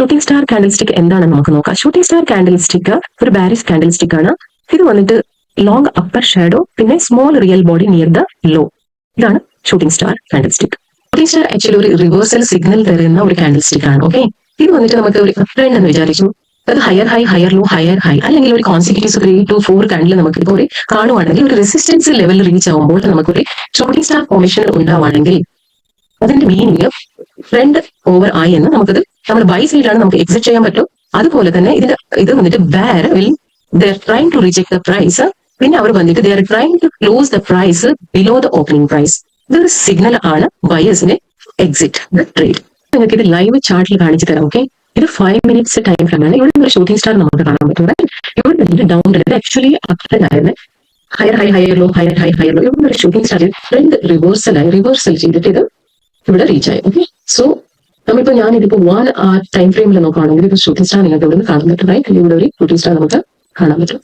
Shooting star candle stick എന്താണെന്ന് നമുക്ക് നോക്കാം. ഷൂട്ടിംഗ് സ്റ്റാർ കാൻഡിൽ സ്റ്റിക്ക് ഒരു ബാരിസ് കാൻഡിൽ സ്റ്റിക്ക് ആണ്. ഇത് വന്നിട്ട് ലോങ് അപ്പർ ഷാഡോ, പിന്നെ small real body near the low. ഇതാണ് shooting star candle stick. Shooting star actually ഒരു റിവേഴ്സൽ സിഗ്നൽ തരുന്ന ഒരു കാൻഡിൽ സ്റ്റിക്ക് ആണ്. ഓക്കെ, ഇത് വന്നിട്ട് നമുക്ക് ഒരു ട്രെൻഡ് എന്ന് വിചാരിച്ചു. അത് higher high, higher low, higher high, അല്ലെങ്കിൽ ഒരു കോൺസിക്യൂട്ടീവ് 3 to 4 കാൻഡിൽ നമുക്ക് ഇപ്പോൾ ഒരു കാണുവാണെങ്കിൽ ഒരു റെസിസ്റ്റൻസ് ലെവൽ റീച്ച് ആവുമ്പോൾ നമുക്കൊരു ഷൂട്ടിംഗ് സ്റ്റാർ ഫോർമേഷൻ ഉണ്ടാവുകയാണെങ്കിൽ അതിന്റെ മീനിങ് ട്രെൻഡ് ഓവർ ആയി എന്ന് നമുക്കത് നമ്മൾ ബൈ സൈഡിലാണ് നമുക്ക് എക്സിറ്റ് ചെയ്യാൻ പറ്റും. അതുപോലെ തന്നെ ഇത് വന്നിട്ട് bear will they're trying to reject the price, പിന്നെ അവർ വന്നിട്ട് they're trying to close the price below the opening price. ഇതൊരു സിഗ്നൽ ആണ് ബയേഴ്സിന് എക്സിറ്റ് ദ ട്രേഡ്. നിങ്ങൾക്ക് ഇത് ലൈവ് ചാർട്ടിൽ കാണിച്ചു തരാം. ഓക്കെ, ഇത് 5 minutes ടൈം ഫ്രെയിം ആണ്. ഇവിടെ ഒരു ഷൂട്ടിംഗ് സ്റ്റാർ നമുക്ക് കാണാൻ പറ്റും. ഇവിടെ വന്നിട്ട് ഡൗൺ ട്രെൻഡ് ആക്ച്വലി അപ്ട്രെൻഡ് ആയിരുന്നു. Higher high, higher low, higher high, higher low. ഇവിടെ ഒരു ഷൂട്ടിംഗ് സ്റ്റാർ ട്രെൻഡ് റിവേഴ്സൽ ചെയ്തിട്ട് ഇത് ഇവിടെ റീച്ച് ആയി. ഓക്കെ, സോ നമ്മളിപ്പോ ഞാനിതിപ്പോ 1 hour ടൈം ഫ്രെയിമിൽ നോക്കുകയാണെങ്കിൽ ഇത് ഷൂട്ടിംഗ് സ്റ്റാർ നിങ്ങൾക്ക് ഇവിടെ കാണാൻ പറ്റും. റൈറ്റ്, ഇവിടെ ഒരു ഷൂട്ടിംഗ് സ്റ്റാർ നമുക്ക് കാണാൻ പറ്റും.